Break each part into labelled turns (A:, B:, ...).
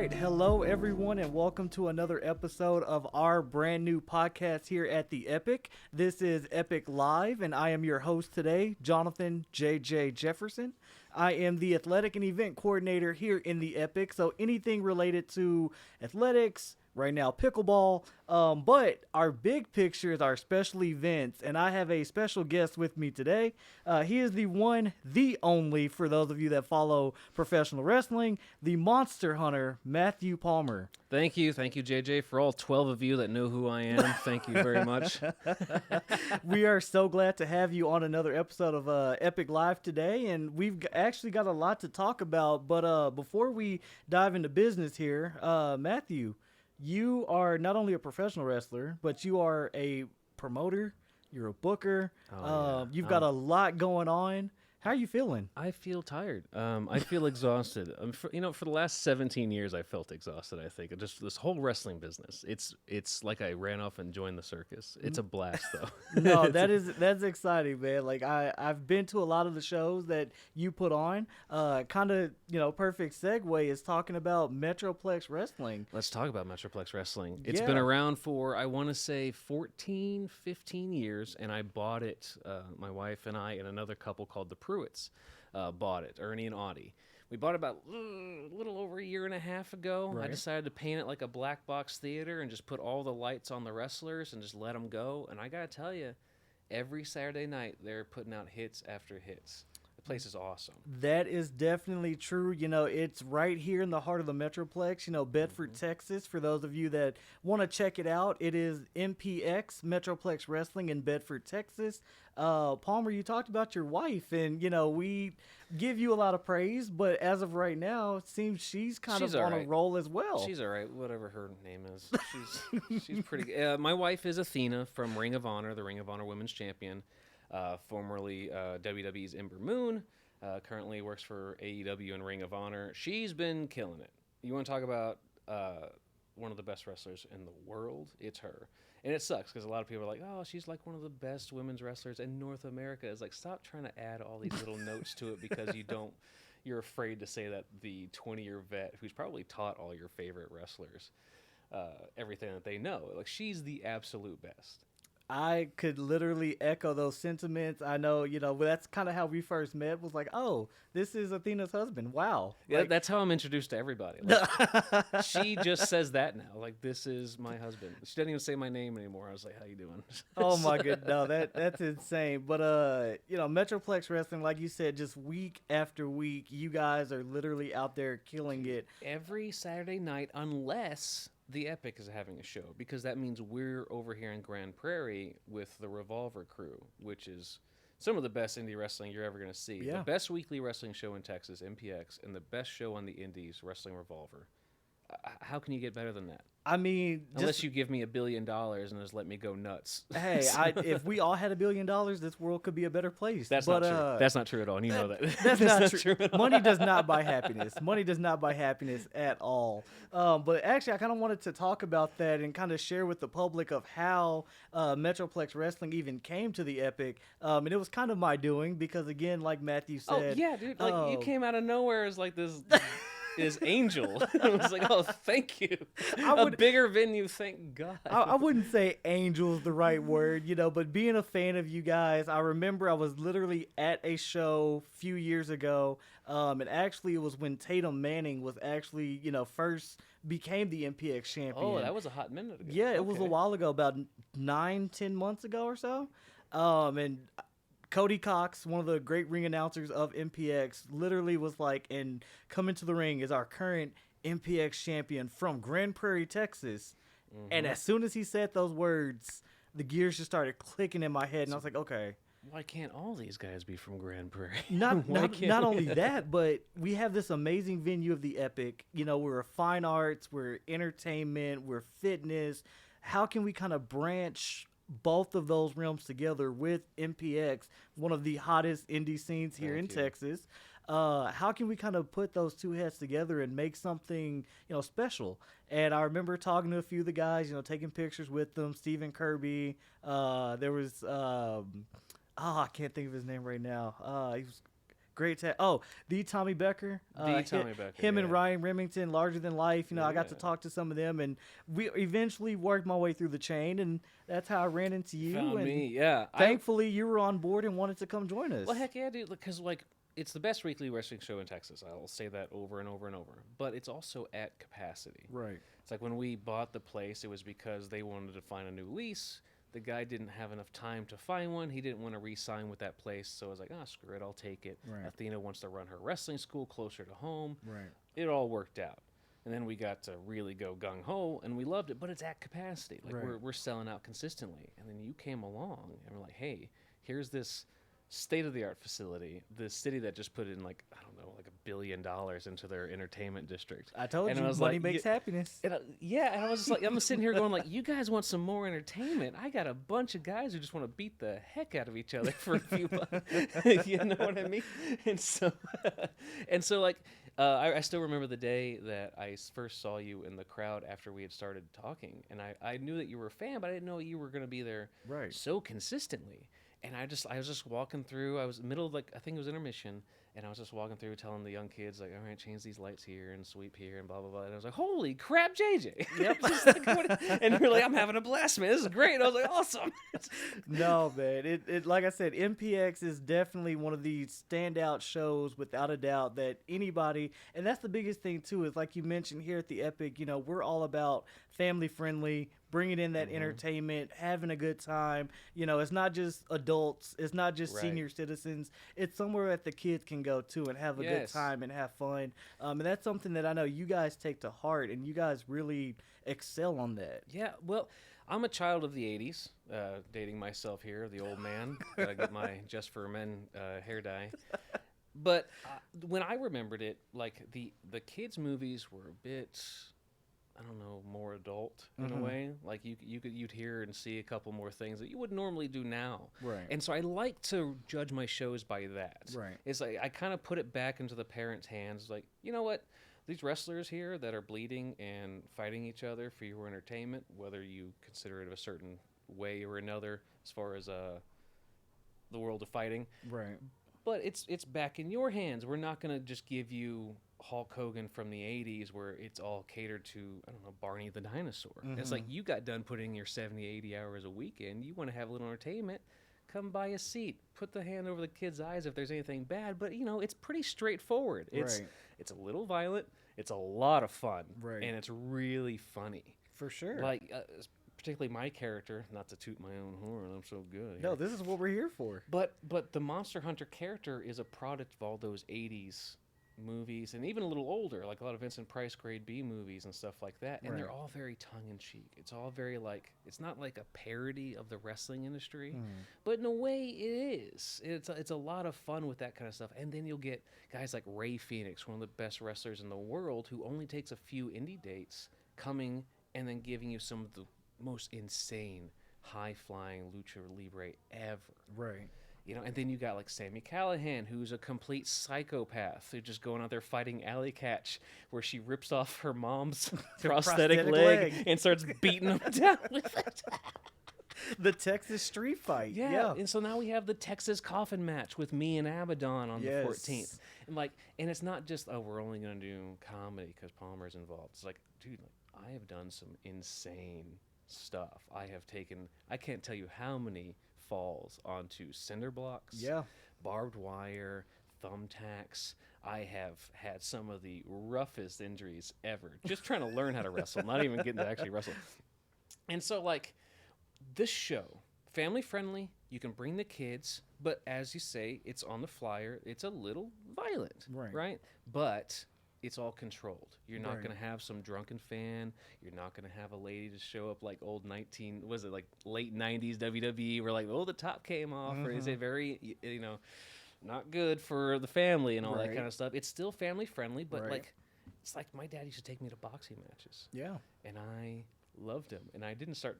A: right, hello everyone, and welcome to another episode of our brand new podcast here at the Epic. This is Epic Live, and I am your host today, Jonathan J.J. Jefferson. I am the athletic and event coordinator here in the Epic, so anything related to athletics, right now pickleball, but our big picture is our special events, and I have a special guest with me today. He is the one, the only, for those of you that follow professional wrestling, the Monster Hunter, Matthew Palmer.
B: Thank you, JJ, for all 12 of you that know who I am. Thank you very much.
A: We are so glad to have you on another episode of Epic Live today, and we've actually got a lot to talk about, but before we dive into business here, Matthew, you are not only a professional wrestler, but you are a promoter, you're a booker, you've got a lot going on. How are you feeling?
B: I feel tired. I feel exhausted. For the last 17 years, I felt exhausted, I think. Just this whole wrestling business. It's like I ran off and joined the circus. It's a blast, though.
A: No, that's exciting, man. Like, I've been to a lot of the shows that you put on. Kind of, perfect segue is talking about Metroplex Wrestling.
B: Let's talk about Metroplex Wrestling. It's been around for, I want to say, 14, 15 years, and I bought it, my wife and I and another couple called the Pruitts bought it, Ernie and Audie. We bought it about a little over a year and a half ago. Right. I decided to paint it like a black box theater and just put all the lights on the wrestlers and just let them go. And I got to tell you, every Saturday night, they're putting out hits after hits. The place is awesome.
A: That is definitely true. It's right here in the heart of the Metroplex, Bedford, Texas. For those of you that want to check it out, it is MPX, Metroplex Wrestling in Bedford, Texas. Palmer, you talked about your wife, and, we give you a lot of praise, but as of right now, it seems she's on a roll as well.
B: She's all right, whatever her name is. She's pretty good. My wife is Athena from Ring of Honor, the Ring of Honor Women's Champion. Formerly WWE's Ember Moon, currently works for AEW and Ring of Honor. She's been killing it. You want to talk about one of the best wrestlers in the world? It's her. And it sucks because a lot of people are like, oh, she's like one of the best women's wrestlers in North America. It's like, stop trying to add all these little notes to it because you're afraid to say that the 20-year vet who's probably taught all your favorite wrestlers everything that they know. Like, she's the absolute best.
A: I could literally echo those sentiments. I know, that's kind of how we first met, was like, oh, this is Athena's husband. Wow.
B: Yeah, that's how I'm introduced to everybody. Like, she just says that now. Like, this is my husband. She doesn't even say my name anymore. I was like, how you doing?
A: Oh, my goodness. No, that's insane. But, Metroplex Wrestling, like you said, just week after week, you guys are literally out there killing it.
B: Every Saturday night, unless the Epic is having a show, because that means we're over here in Grand Prairie with the Revolver crew, which is some of the best indie wrestling you're ever going to see.
A: Yeah.
B: The best weekly wrestling show in Texas, MPX, and the best show on the indies, Wrestling Revolver. How can you get better than that?
A: I mean,
B: unless you give me $1 billion and just let me go nuts.
A: Hey, if we all had $1 billion, this world could be a better place.
B: That's not true. That's not true at all. And you know that.
A: That's not true. Money does not buy happiness. Money does not buy happiness at all. But actually, I kind of wanted to talk about that and kind of share with the public of how Metroplex Wrestling even came to the Epic. And it was kind of my doing because, again, like Matthew said.
B: Oh, yeah, dude. Like, you came out of nowhere as like this... is Angel. I was like, oh, thank you. A bigger venue, thank God.
A: I wouldn't say Angel's the right word, but being a fan of you guys, I remember I was literally at a show a few years ago, and actually it was when Tatum Manning was actually, first became the MPX champion.
B: Oh, that was a hot minute ago.
A: Yeah, it was a while ago, about 9-10 months ago or so. And Cody Cox, one of the great ring announcers of MPX, literally was like, and coming to the ring is our current MPX champion from Grand Prairie, Texas. Mm-hmm. And as soon as he said those words, the gears just started clicking in my head, and I was like, okay.
B: Why can't all these guys be from Grand Prairie?
A: Not only that, but we have this amazing venue of the Epic. We're fine arts, we're entertainment, we're fitness. How can we kind of branch both of those realms together with MPX, one of the hottest indie scenes here in Texas? How can we kind of put those two heads together and make something, special? And I remember talking to a few of the guys, taking pictures with them. Stephen Kirby. There was, I can't think of his name right now. He was Great tag. Oh, the Tommy Becker.
B: Tommy Becker.
A: Him and
B: yeah.
A: Ryan Remington, larger than life. You know, I got to
B: Yeah.
A: talk to some of them, and we eventually worked my way through the chain, and that's how I ran into you.
B: Found
A: and
B: me, yeah.
A: Thankfully, you were on board and wanted to come join us.
B: Well, heck yeah, dude. Because like, it's the best weekly wrestling show in Texas. I'll say that over and over and over. But it's also at capacity.
A: Right.
B: It's like when we bought the place, it was because they wanted to find a new lease. The guy didn't have enough time to find one. He didn't want to re-sign with that place. So I was like, screw it, I'll take it.
A: Right.
B: Athena wants to run her wrestling school closer to home.
A: Right.
B: It all worked out. And then we got to really go gung-ho, and we loved it. But it's at capacity. Like,
A: Right.
B: we're selling out consistently. And then you came along, and we're like, hey, here's this state-of-the-art facility. The city that just put in, like, I don't know, like $1 billion into their entertainment district.
A: I told
B: And
A: you,
B: I was
A: money
B: like,
A: makes happiness.
B: And and I was just like, I'm sitting here going like, you guys want some more entertainment? I got a bunch of guys who just want to beat the heck out of each other for a few bucks. You know what I mean? And so, like, I still remember the day that I first saw you in the crowd after we had started talking, and I knew that you were a fan, but I didn't know you were going to be there
A: Right.
B: so consistently. And I was just walking through. I was middle of, like, I think it was intermission, and I was just walking through telling the young kids, like, all right, change these lights here and sweep here and blah, blah, blah. And I was like, holy crap, JJ.
A: Yep.
B: Just like, and you're like, I'm having a blast, man. This is great. And I was like, awesome.
A: No, man. It like I said, MPX is definitely one of these standout shows without a doubt that anybody, and that's the biggest thing too, is like you mentioned here at the Epic, you know, we're all about family friendly, bringing in that entertainment, having a good time. You know, it's not just adults, it's not just
B: Right.
A: senior citizens. It's somewhere that the kids can go to and have a good
B: Yes.
A: time and have fun. And that's something that I know you guys take to heart, and you guys really excel on that.
B: Yeah, well, I'm a child of the 80s, dating myself here, the old man. Gotta get my Just for Men hair dye. But when I remembered it, like, the kids' movies were a bit, I don't know, more adult in a way. Like, you'd hear and see a couple more things that you would normally do now.
A: Right.
B: And so I like to judge my shows by that.
A: Right.
B: It's like I kind of put it back into the parents' hands. Like, you know what? These wrestlers here that are bleeding and fighting each other for your entertainment, whether you consider it a certain way or another, as far as the world of fighting.
A: Right.
B: But it's back in your hands. We're not going to just give you Hulk Hogan from the 80s where it's all catered to, I don't know, Barney the dinosaur. It's like, you got done putting your 70, 80 hours a weekend. You want to have a little entertainment. Come buy a seat. Put the hand over the kid's eyes if there's anything bad. But, you know, it's pretty straightforward. It's a little violent. It's a lot of fun.
A: Right.
B: And it's really funny.
A: For sure.
B: Like, particularly my character, not to toot my own horn, I'm so good.
A: No,
B: here.
A: this is what we're here for.
B: But the Monster Hunter character is a product of all those 80s movies, and even a little older, like a lot of Vincent Price grade B movies and stuff like that. And they're all very tongue-in-cheek. It's all very, like, it's not like a parody of the wrestling industry, but in a way it is. It's a lot of fun with that kind of stuff. And then you'll get guys like Ray Phoenix, one of the best wrestlers in the world, who only takes a few indie dates, coming and then giving you some of the most insane, high-flying lucha libre ever.
A: Right.
B: You know, and then you got like Sammy Callahan, who's a complete psychopath, who's just going out there fighting alley catch, where she rips off her mom's prosthetic leg and starts beating him down with it.
A: The Texas street fight.
B: Yeah. And so now we have the Texas coffin match with me and Abaddon on the 14th. And like, and it's not just, oh, we're only going to do comedy because Palmer's involved. It's like, dude, like, I have done some insane stuff. I can't tell you how many falls onto cinder blocks, barbed wire, thumbtacks. I have had some of the roughest injuries ever just trying to learn how to wrestle, not even getting to actually wrestle. And so, like, this show, family friendly, you can bring the kids, but as you say, it's on the flyer, it's a little violent, right? But it's all controlled. You're not going to have some drunken fan. You're not going to have a lady to show up like old late 90s WWE where, like, oh, the top came off, or is it very, you know, not good for the family and all that kind of stuff. It's still family friendly, but like, it's like my dad used to take me to boxing matches. Yeah. And I loved him. And I didn't start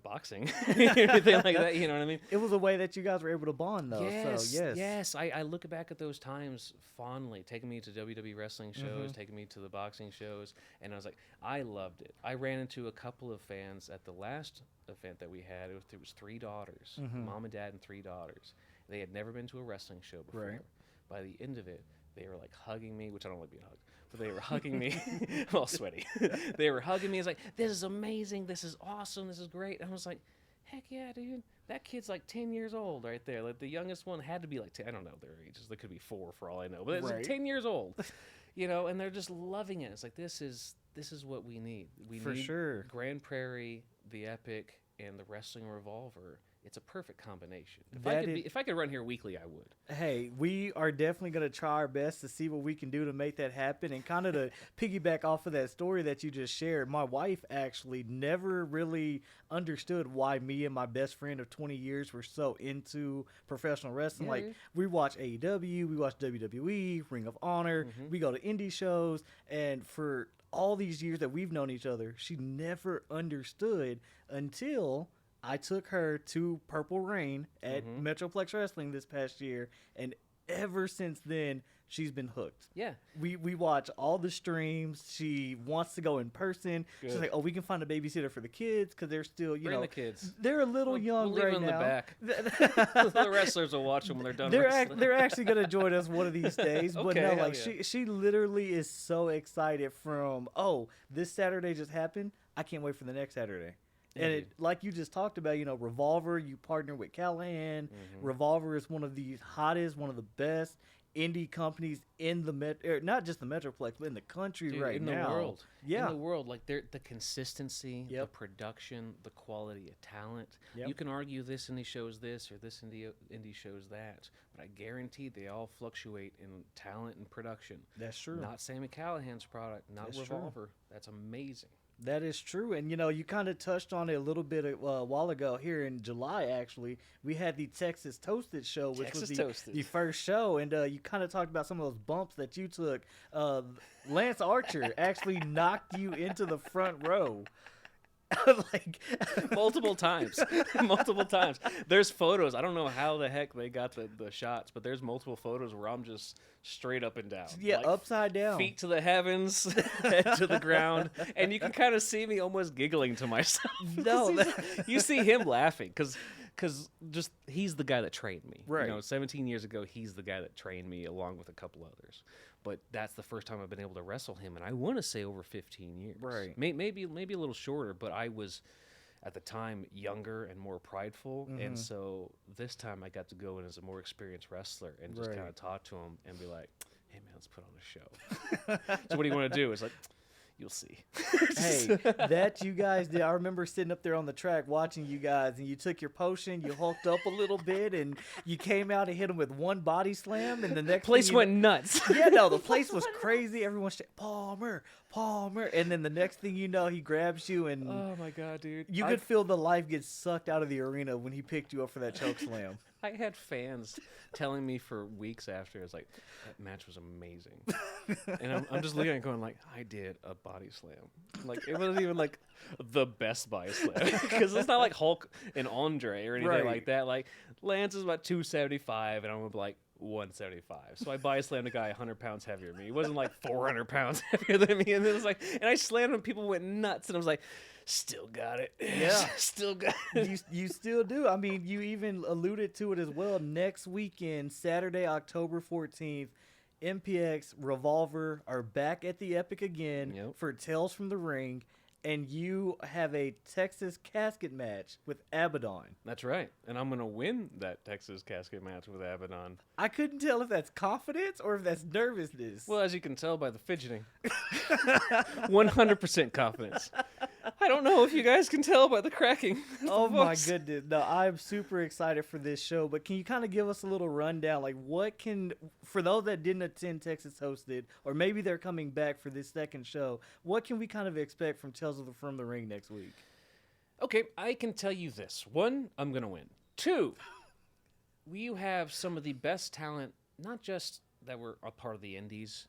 B: boxing or anything like that, you know what I mean?
A: It was a way that you guys were able to bond, though.
B: Yes,
A: so,
B: yes. I look back at those times fondly, taking me to WWE wrestling shows, taking me to the boxing shows, and I was like, I loved it. I ran into a couple of fans at the last event that we had. It was 3 daughters, mom and dad and 3 daughters. They had never been to a wrestling show before. by the end of it, they were like hugging me, which I don't like being hugged, but they were hugging me. I'm all sweaty. They were hugging me. It's like, this is amazing. This is awesome. This is great. And I was like, heck yeah, dude. That kid's like 10 years old right there. Like the youngest one had to be like 10. I don't know their ages. They could be 4 for all I know. But it's like 10 years old. And they're just loving it. It's like, this is what we need. We
A: For
B: need
A: sure.
B: Grand Prairie, the Epic, and the Wrestling Revolver. It's a perfect combination. If I could run here weekly, I would.
A: Hey, we are definitely going to try our best to see what we can do to make that happen. And kind of to piggyback off of that story that you just shared, my wife actually never really understood why me and my best friend of 20 years were so into professional wrestling.
B: Yeah,
A: like, we watch AEW, we watch WWE, Ring of Honor, we go to indie shows, and for all these years that we've known each other, she never understood until I took her to Purple Rain at Metroplex Wrestling this past year, and ever since then, she's been hooked.
B: Yeah.
A: We watch all the streams. She wants to go in person.
B: Good.
A: She's like, oh, we can find a babysitter for the kids because they're still,
B: Bring the kids.
A: They're a little young
B: we'll leave
A: right
B: them
A: now.
B: in the back. The wrestlers will watch them when they're done wrestling.
A: They're actually going to join us one of these days. But
B: Okay,
A: no,
B: hell
A: like
B: yeah.
A: she literally is so excited from, oh, this Saturday just happened. I can't wait for the next Saturday. And it, like you just talked about, Revolver, you partner with Callahan. Revolver is one of the hottest, one of the best indie companies in the not just the Metroplex, but in the country right now.
B: In the world.
A: Yeah.
B: In the world. Like, the consistency, the
A: Yep.
B: production, the quality of talent.
A: Yep.
B: You can argue this indie shows this or this indie shows that, but I guarantee they all fluctuate in talent and production.
A: That's true.
B: Not Sammy Callahan's product, not
A: That's true.
B: Revolver. That's amazing.
A: That is true. And, you kind of touched on it a little bit a while ago here in July, actually. We had the Texas Toasted show, which was the first show. And you kind of talked about some of those bumps that you took. Lance Archer actually knocked you into the front row. Like
B: multiple times. There's photos. I don't know how the heck they got the shots, but there's multiple photos where I'm just straight up and down.
A: Yeah, like, upside down.
B: Feet to the heavens, head to the ground. And you can kind of see me almost giggling to myself.
A: No.
B: You see him laughing because just he's the guy that trained me.
A: Right.
B: 17 years ago, he's the guy that trained me along with a couple others. But that's the first time I've been able to wrestle him, and I want to say over 15 years.
A: Right.
B: Maybe a little shorter, but I was at the time younger and more prideful, and so this time I got to go in as a more experienced wrestler and just kind of talk to him and be like, "Hey man, let's put on a show." So what do you want to do? It's like, you'll see.
A: Hey, that you guys did. I remember sitting up there on the track watching you guys, and you took your potion, you hulked up a little bit, and you came out and hit him with one body slam, and the next
B: place went nuts.
A: Yeah, no, the place was crazy. Everyone said, Palmer, and then the next thing you know, he grabs you, and
B: oh my god, dude,
A: you could feel the life get sucked out of the arena when he picked you up for that choke slam.
B: I had fans telling me for weeks after, it's like, that match was amazing. And I'm just looking at it going like, I did a body slam. Like, it wasn't even like the best body slam. Because it's not like Hulk and Andre or anything like that. Like, Lance is about 275 and I'm going to be like 175. So I body slammed a guy 100 pounds heavier than me. He wasn't like 400 pounds heavier than me. And then it was like, and I slammed him, people went nuts. And I was like, still got it.
A: Yeah.
B: Still got it.
A: You still do. I mean, you even alluded to it as well. Next weekend, Saturday, October 14th, MPX Revolver are back at the Epic again for Tales from the Ring. And you have a Texas casket match with Abaddon.
B: That's right. And I'm going to win that Texas casket match with Abaddon.
A: I couldn't tell if that's confidence or if that's nervousness.
B: Well, as you can tell by the fidgeting, 100% confidence. I don't know if you guys can tell by the cracking.
A: Oh my goodness. No, I'm super excited for this show, but can you kind of give us a little rundown? Like, for those that didn't attend Texas Hosted, or maybe they're coming back for this second show, what can we kind of expect from Tales from the Ring next week?
B: Okay, I can tell you this. 1, I'm going to win. 2, we have some of the best talent, not just that were a part of the indies.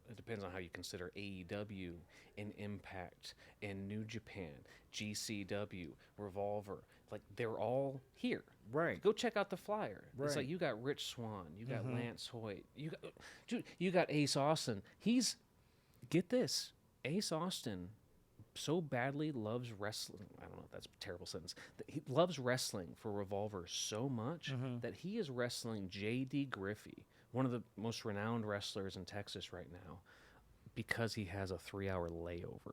B: It depends on how you consider AEW and Impact and New Japan, GCW, Revolver. Like, they're all here.
A: Right.
B: Go check out the flyer.
A: Right.
B: It's like you got Rich Swann, you got Lance Hoyt, you got Ace Austin. Get this, Ace Austin so badly loves wrestling. I don't know if that's a terrible sentence. He loves wrestling for Revolver so much that he is wrestling J.D. Griffey one of the most renowned wrestlers in Texas right now because he has a 3-hour layover.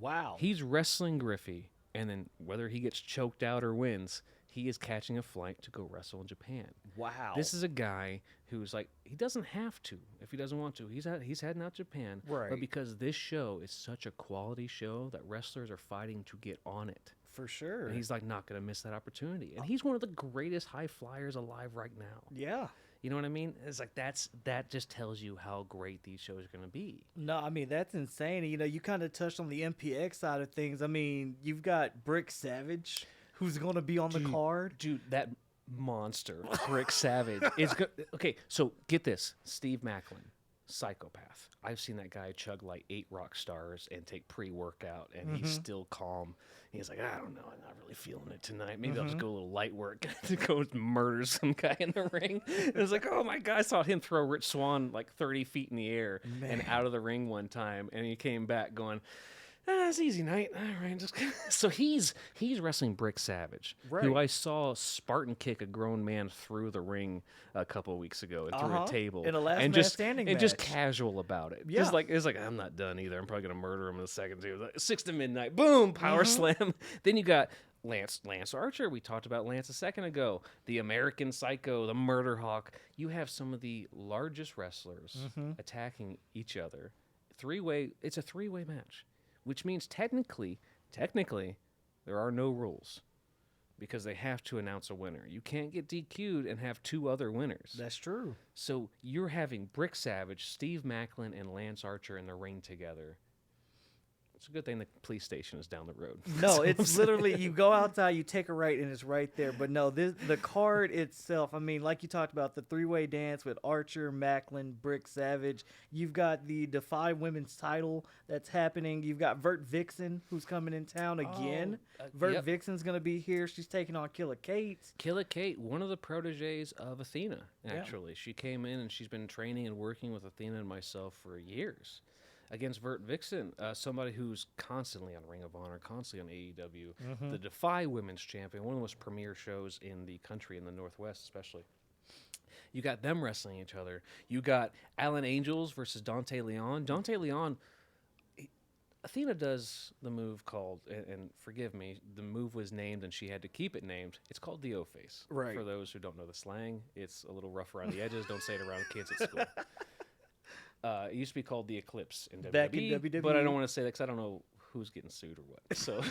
A: Wow.
B: He's wrestling Griffey, and then whether he gets choked out or wins, he is catching a flight to go wrestle in Japan.
A: Wow.
B: This is a guy who's like, he doesn't have to if he doesn't want to. He's heading out to Japan.
A: Right.
B: But because this show is such a quality show that wrestlers are fighting to get on it.
A: For sure.
B: And he's like not going to miss that opportunity. And he's one of the greatest high flyers alive right now.
A: Yeah.
B: You know what I mean? It's like that just tells you how great these shows are going to be.
A: No, I mean, that's insane. You know, you kind of touched on the MPX side of things. I mean, you've got Brick Savage, who's going to be on the card.
B: Dude, that monster, Brick Savage, is good. Okay, so get this. Steve Macklin, psychopath. I've seen that guy chug like 8 rock stars and take pre-workout, and he's still calm. He's like, I don't know, I'm not really feeling it tonight. Maybe I'll just go a little light work to go murder some guy in the ring. It was like, oh my God, I saw him throw Rich Swann like 30 feet in the air and out of the ring one time, and he came back going, it's easy night. All right, just so he's wrestling Brick Savage, who I saw Spartan kick a grown man through the ring a couple of weeks ago and through a table
A: in a last
B: and
A: man
B: just
A: standing
B: and just
A: match.
B: casual about it.
A: Yeah.
B: Just like it's like I'm not done either. I'm probably gonna murder him in a second too. Like, 6 to midnight, boom, power slam. Then you got Lance Archer. We talked about Lance a second ago. The American Psycho, the Murder Hawk. You have some of the largest wrestlers attacking each other. It's a 3-way match. Which means technically, there are no rules because they have to announce a winner. You can't get DQ'd and have 2 other winners.
A: That's true.
B: So you're having Brick Savage, Steve Macklin, and Lance Archer in the ring together. It's a good thing the police station is down the road.
A: No, it's literally, you go outside, you take a right, and it's right there. But no, the card itself, I mean, like you talked about, the 3-way dance with Archer, Macklin, Brick Savage. You've got the Defy Women's title that's happening. You've got Vert Vixen, who's coming in town again. Vert Vixen's going to be here. She's taking on Killa Kate.
B: Killa Kate, one of the proteges of Athena, actually. Yeah. She came in and she's been training and working with Athena and myself for years. Against Vert Vixen, somebody who's constantly on Ring of Honor, constantly on AEW, the Defy Women's Champion, one of the most premier shows in the country, in the Northwest especially. You got them wrestling each other. You got Alan Angels versus Dante Leon. Dante Leon, Athena does the move called, and forgive me, the move was named and she had to keep it named. It's called the O-Face.
A: Right.
B: For those who don't know the slang, it's a little rough around the edges. Don't say it around kids at school. It used to be called the Eclipse in WWE,
A: Back in WWE.
B: But I don't want to say that because I don't know who's getting sued or what. So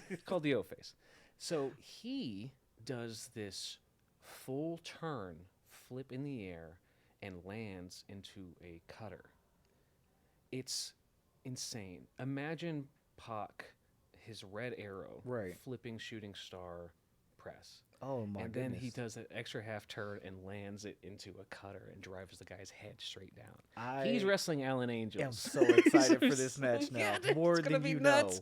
B: it's called the O-Face. So he does this full turn, flip in the air, and lands into a cutter. It's insane. Imagine Pac, his red arrow, flipping shooting star press.
A: Oh my
B: and
A: goodness.
B: then he does an extra half turn and lands it into a cutter and drives the guy's head straight down. He's wrestling Alan Angels.
A: I'm so excited for this match now.
B: Yeah,
A: More than you
B: nuts.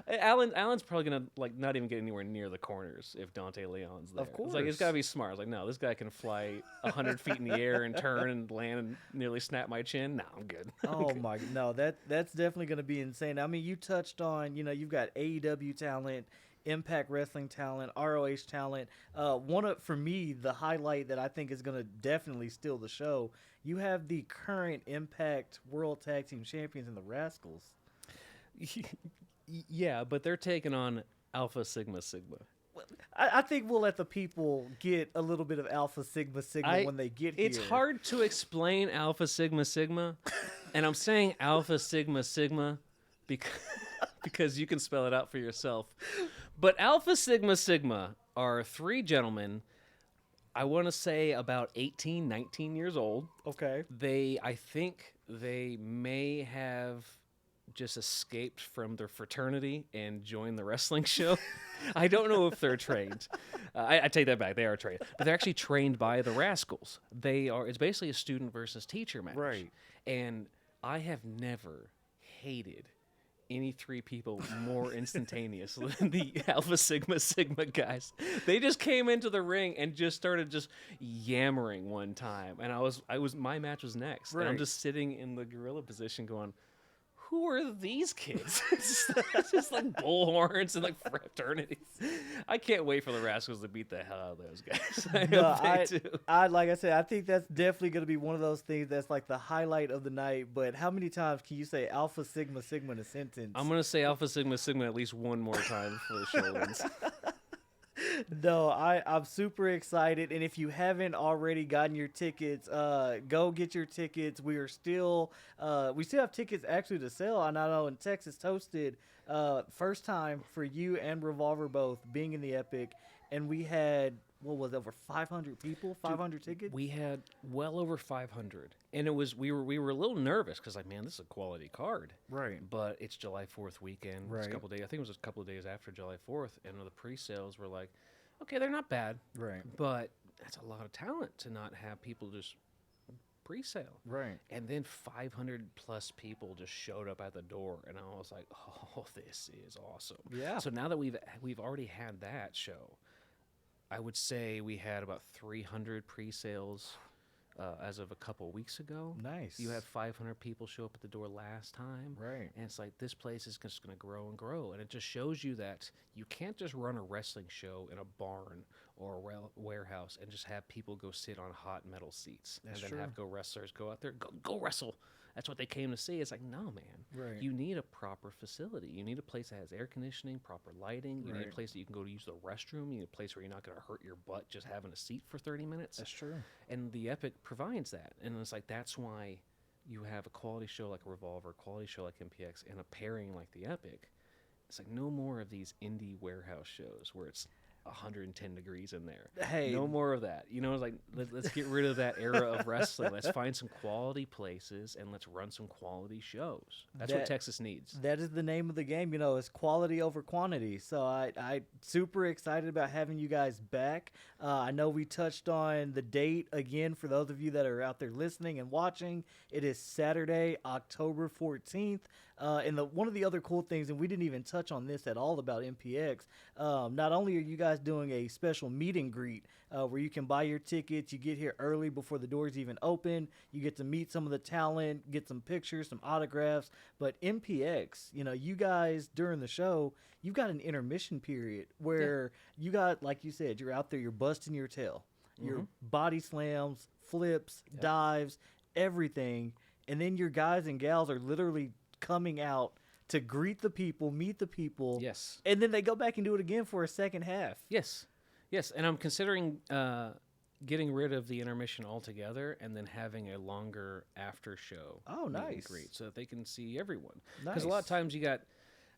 B: know. Alan's probably gonna like not even get anywhere near the corners if Dante Leon's there.
A: Of course.
B: It's like it's gotta be smart. It's like, no, this guy can fly 100 feet in the air and turn and land and nearly snap my chin. No, I'm good.
A: Oh my, no, that's definitely gonna be insane. I mean, you touched on, you've got AEW talent, Impact Wrestling talent, ROH talent. For me, the highlight that I think is going to definitely steal the show, you have the current Impact World Tag Team Champions in the Rascals.
B: Yeah, but they're taking on Alpha Sigma Sigma.
A: I think we'll let the people get a little bit of Alpha Sigma Sigma when they get here.
B: It's hard to explain Alpha Sigma Sigma, and I'm saying Alpha Sigma Sigma because you can spell it out for yourself. But Alpha Sigma Sigma are 3 gentlemen, I want to say about 18, 19 years old.
A: Okay.
B: I think they may have just escaped from their fraternity and joined the wrestling show. I don't know if they're trained. I take that back. They are trained. But they're actually trained by the Rascals. It's basically a student versus teacher match.
A: Right.
B: And I have never hated any 3 people more instantaneous than the Alpha Sigma Sigma guys. They just came into the ring and just started just yammering one time, and my match was next.
A: Right.
B: And I'm just sitting in the gorilla position going, who are these kids? It's just like bullhorns and like fraternities. I can't wait for the Rascals to beat the hell out of those guys. I
A: No,
B: hope they do.
A: I like I said, I think that's definitely going to be one of those things that's like the highlight of the night. But how many times can you say Alpha Sigma Sigma in a sentence?
B: I'm gonna say Alpha Sigma Sigma at least one more time for the show wins.
A: No, I'm super excited, and if you haven't already gotten your tickets, go get your tickets. We still have tickets actually to sell. I know in Texas Toasted, first time for you and Revolver both being in the Epic, and we had what was it, over 500 people, 500 tickets.
B: We had well over 500, and it was we were a little nervous because like, man, this is a quality card,
A: Right.
B: But it's July 4th weekend. It's
A: Right.
B: a couple days. I think it was a couple of days after July 4th, and the pre-sales were like, okay, they're not bad,
A: Right.
B: but that's a lot of talent to not have people just pre-sale.
A: Right.
B: And then 500 plus people just showed up at the door, and I was like, oh, this is awesome.
A: Yeah.
B: So now that we've already had that show, I would say we had about 300 pre-sales as of a couple weeks ago.
A: Nice.
B: You had 500 people show up at the door last time.
A: Right.
B: And it's like, this place is just going to grow and grow. And it just shows you that you can't just run a wrestling show in a barn or a warehouse and just have people go sit on hot metal seats.
A: That's
B: and then
A: true.
B: have wrestlers go out there, go wrestle. That's what they came to see. It's like, no, man.
A: Right.
B: You need a proper facility. You need a place that has air conditioning, proper lighting. You need
A: Right.
B: a place that you can go to use the restroom. You need a place where you're not going to hurt your butt just having a seat for 30 minutes.
A: That's true.
B: And the Epic provides that. And it's like, that's why you have a quality show like Revolver, a quality show like MPX, and a pairing like the Epic. It's like no more of these indie warehouse shows where it's 110 degrees in there.
A: Hey.
B: No more of that. You know, it's like, let's get rid of that era of wrestling. Let's find some quality places and let's run some quality shows. That's what Texas needs.
A: That is the name of the game, it's quality over quantity. So I super excited about having you guys back. I know we touched on the date again for those of you that are out there listening and watching. It is Saturday, October 14th. And one of the other cool things, and we didn't even touch on this at all about MPX, not only are you guys doing a special meet and greet where you can buy your tickets, you get here early before the doors even open, you get to meet some of the talent, get some pictures, some autographs, but MPX, you guys during the show, you've got an intermission period where you got, like you said, you're out there, you're busting your tail, your body slams, flips, dives, everything, and then your guys and gals are literally coming out to greet the people, meet the people.
B: Yes.
A: And then they go back and do it again for a second half.
B: Yes. Yes. And I'm considering getting rid of the intermission altogether and then having a longer after show.
A: Oh,
B: meet and
A: nice.
B: greet so that they can see everyone.
A: Nice.
B: Because a lot of times you got,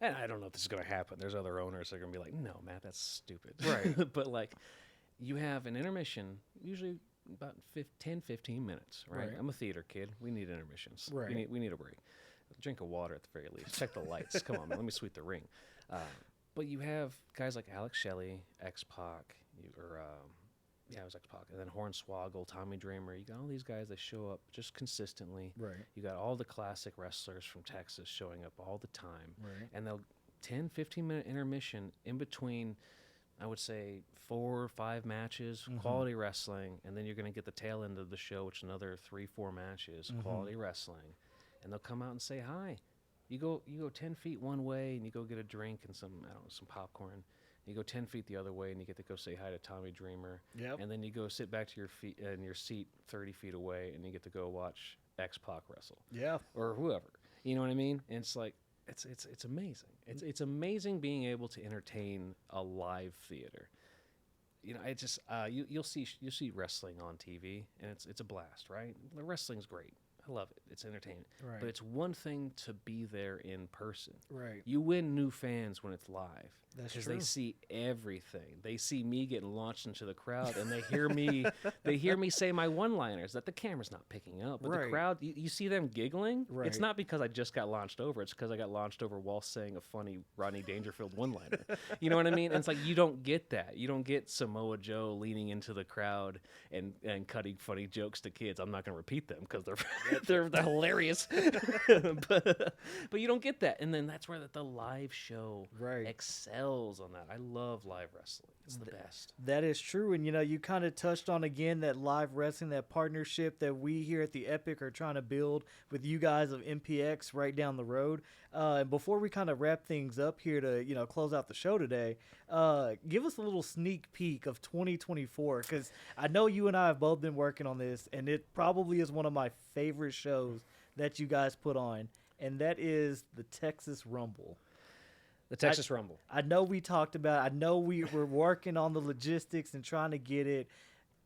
B: and I don't know if this is going to happen. There's other owners that are going to be like, no, Matt, that's stupid.
A: Right.
B: But like, you have an intermission, usually about 10, 15 minutes, right?
A: Right.
B: I'm a theater kid. We need intermissions.
A: Right.
B: We need a break. Drink of water at the very least. Check the lights. Come on, man. Let me sweep the ring. But you have guys like Alex Shelley, X-Pac, it was X-Pac, and then Hornswoggle, Tommy Dreamer. You got all these guys that show up just consistently.
A: Right.
B: You got all the classic wrestlers from Texas showing up all the time.
A: Right.
B: And they'll 10, 15-minute intermission in between, I would say, 4 or 5 matches, quality wrestling, and then you're going to get the tail end of the show, which is another 3, 4 matches, quality wrestling. And they'll come out and say hi. You go 10 feet one way and you go get a drink and some popcorn. You go 10 feet the other way and you get to go say hi to Tommy Dreamer.
A: Yep.
B: And then you go sit back to your feet in your seat 30 feet away and you get to go watch X-Pac wrestle.
A: Yeah.
B: Or whoever. You know what I mean? And it's like it's amazing. It's amazing being able to entertain a live theater. It just you'll see wrestling on TV and it's a blast, right? The wrestling's great. I love it. It's entertainment.
A: Right.
B: But it's one thing to be there in person.
A: Right.
B: You win new fans when it's live.
A: That's
B: Because
A: true.
B: they see everything. They see me getting launched into the crowd, and they hear me say my one-liners that the camera's not picking up. But
A: Right.
B: the crowd, you see them giggling.
A: Right.
B: It's not because I just got launched over. It's because I got launched over while saying a funny Rodney Dangerfield one-liner. You know what I mean? And it's like you don't get that. You don't get Samoa Joe leaning into the crowd and cutting funny jokes to kids. I'm not going to repeat them because they're they're hilarious. but you don't get that. And then that's where the live show excels on that. I love live wrestling. It's the best.
A: That is true. And, you kind of touched on, again, that live wrestling, that partnership that we here at the Epic are trying to build with you guys of MPX right down the road. And before we kind of wrap things up here to, close out the show today, give us a little sneak peek of 2024, because I know you and I have both been working on this, and it probably is one of my favorite shows that you guys put on, and that is the Texas Rumble.
B: The Texas Rumble.
A: I know we talked about it. I know we were working on the logistics and trying to get it.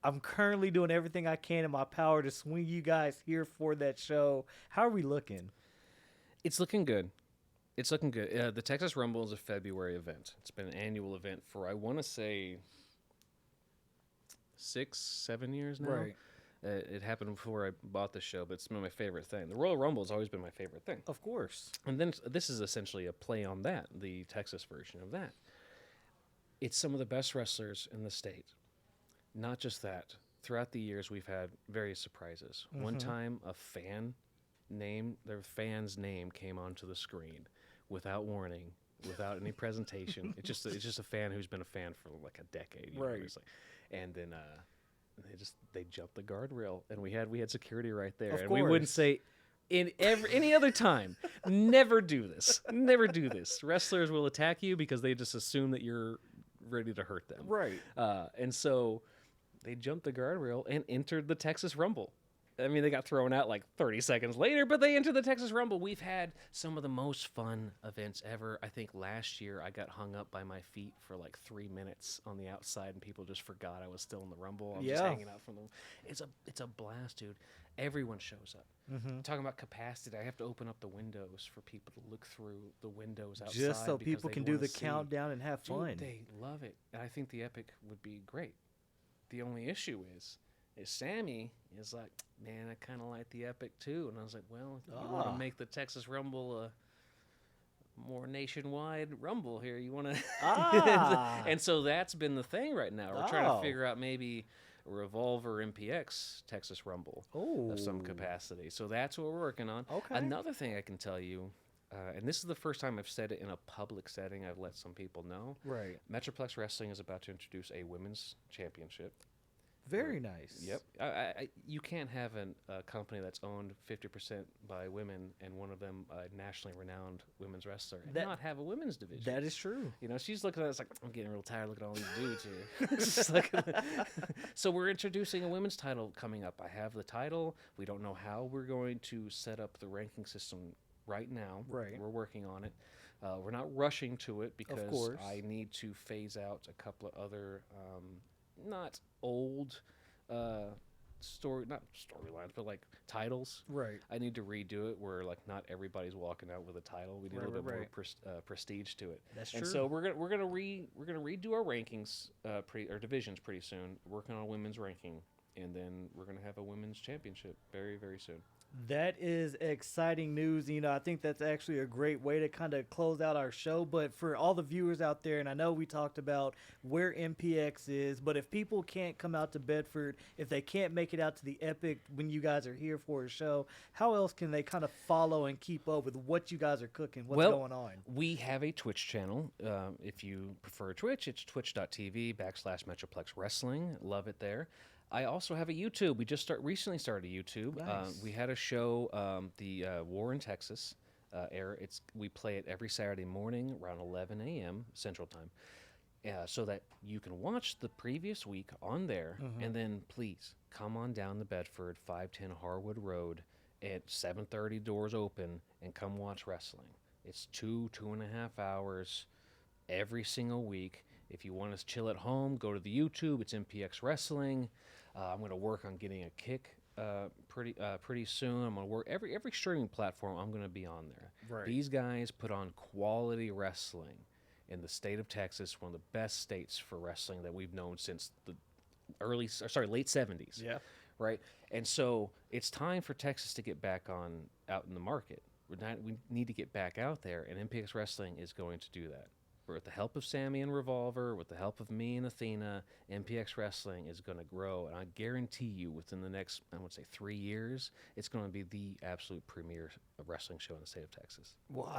A: I'm currently doing everything I can in my power to swing you guys here for that show. How are we looking?
B: It's looking good. It's looking good. The Texas Rumble is a February event. It's been an annual event for, I want to say, 6-7 years now.
A: Right.
B: It happened before I bought the show, but it's been my favorite thing. The Royal Rumble has always been my favorite thing.
A: Of course.
B: And then this is essentially a play on that, the Texas version of that. It's some of the best wrestlers in the state. Not just that. Throughout the years, we've had various surprises. Mm-hmm. One time, their fan's name came onto the screen without warning, without any presentation. It's just a fan who's been a fan for like a decade.
A: Right.
B: And then they jumped the guardrail, and we had security right there.
A: Of
B: and
A: course.
B: We wouldn't say any other time, never do this. Never do this. Wrestlers will attack you because they just assume that you're ready to hurt them.
A: Right.
B: And so they jumped the guardrail and entered the Texas Rumble. I mean, they got thrown out like 30 seconds later, but they entered the Texas Rumble. We've had some of the most fun events ever. I think last year I got hung up by my feet for like 3 minutes on the outside, and people just forgot I was still in the Rumble. I'm just hanging out from them. It's a blast, dude. Everyone shows up. Mm-hmm. Talking about capacity, I have to open up the windows for people to look through the windows outside.
A: Just so people can do the countdown and have fun.
B: Dude, they love it. And I think the Epic would be great. The only issue is Sammy is like, man, I kind of like the Epic too. And I was like, well, if you want to make the Texas Rumble a more nationwide Rumble here, you want to... And so that's been the thing right now. We're trying to figure out maybe a Revolver MPX Texas Rumble of some capacity. So that's what we're working on.
A: Okay.
B: Another thing I can tell you, and this is the first time I've said it in a public setting, I've let some people know.
A: Right.
B: Metroplex Wrestling is about to introduce a women's championship.
A: Very nice.
B: Yep. You can't have a company that's owned 50% by women and one of them a nationally renowned women's wrestler and not have a women's division.
A: That is true.
B: She's looking at us like, I'm getting real tired looking at all these dudes here. So we're introducing a women's title coming up. I have the title. We don't know how we're going to set up the ranking system right now.
A: Right.
B: We're working on it. We're not rushing to it because I need to phase out a couple of other... not old not storylines, but like titles.
A: Right.
B: I need to redo it where like not everybody's walking out with a title. We need a little bit more prestige to it.
A: That's true.
B: And so we're gonna redo our rankings, our divisions pretty soon. Working on a women's ranking, and then we're gonna have a women's championship very, very soon.
A: That is exciting news. I think that's actually a great way to kind of close out our show. But for all the viewers out there, and I know we talked about where MPX is, but if people can't come out to Bedford, if they can't make it out to the Epic when you guys are here for a show, how else can they kind of follow and keep up with what you guys are cooking, what's going on?
B: We have a Twitch channel. If you prefer Twitch, it's twitch.tv/Metroplex Wrestling. Love it there. I also have a YouTube. We just recently started a YouTube.
A: Nice.
B: We had a show, the War in Texas air. We play it every Saturday morning around 11 a.m. Central Time, so that you can watch the previous week on there, and then please come on down to Bedford, 510 Harwood Road at 7:30. Doors open, and come watch wrestling. It's 2.5 hours every single week. If you want to chill at home, go to the YouTube. It's MPX Wrestling. I'm going to work on getting a Kick pretty soon. I'm going to work every streaming platform. I'm going to be on there.
A: Right.
B: These guys put on quality wrestling in the state of Texas, one of the best states for wrestling that we've known since the late 70s.
A: Yeah.
B: Right. And so it's time for Texas to get back out in the market. We need to get back out there, and MPX Wrestling is going to do that. with the help of Sammy and Revolver, with the help of me and Athena, MPX Wrestling is going to grow. And I guarantee you within the next, I would say 3 years, it's going to be the absolute premier wrestling show in the state of Texas.
A: Well,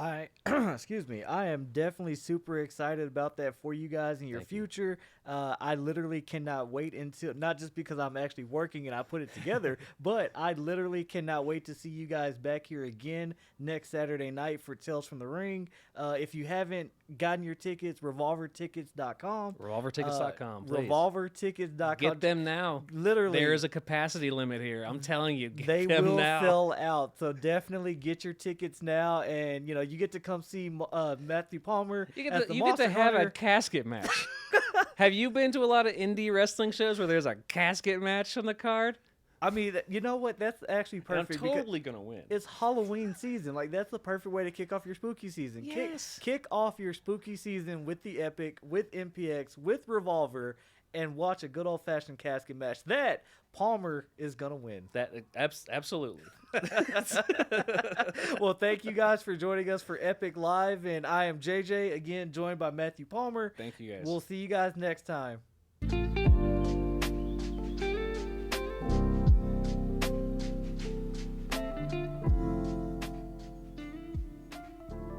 A: excuse me, I am definitely super excited about that for you guys in your
B: Thank you.
A: future. I literally cannot wait until, not just because I'm actually working and I put it together, but I literally cannot wait to see you guys back here again next Saturday night for Tales from the Ring. If you haven't gotten your tickets, revolvertickets.com.
B: Revolvertickets.com, please.
A: Revolvertickets.com.
B: Get them now.
A: Literally.
B: There is a capacity limit here. I'm telling you, get
A: They
B: them
A: will
B: now.
A: sell out, so definitely get your tickets now, and you get to come see Matthew Palmer.
B: You get
A: as
B: to,
A: the
B: you get to
A: Monster
B: have a
A: Hunter.
B: casket match. Have you been to a lot of indie wrestling shows where there's a casket match on the card?
A: I mean, you know what? That's actually
B: And I'm
A: perfect.
B: totally gonna win.
A: It's Halloween season. Like, that's the perfect way to kick off your spooky season.
B: Yes.
A: Kick off your spooky season with the Epic, with MPX, with Revolver, and watch a good old-fashioned casket match that Palmer is going to win.
B: That absolutely.
A: Well, thank you guys for joining us for Epic Live, and I am JJ, again joined by Matthew Palmer.
B: Thank you guys.
A: We'll see you guys next time.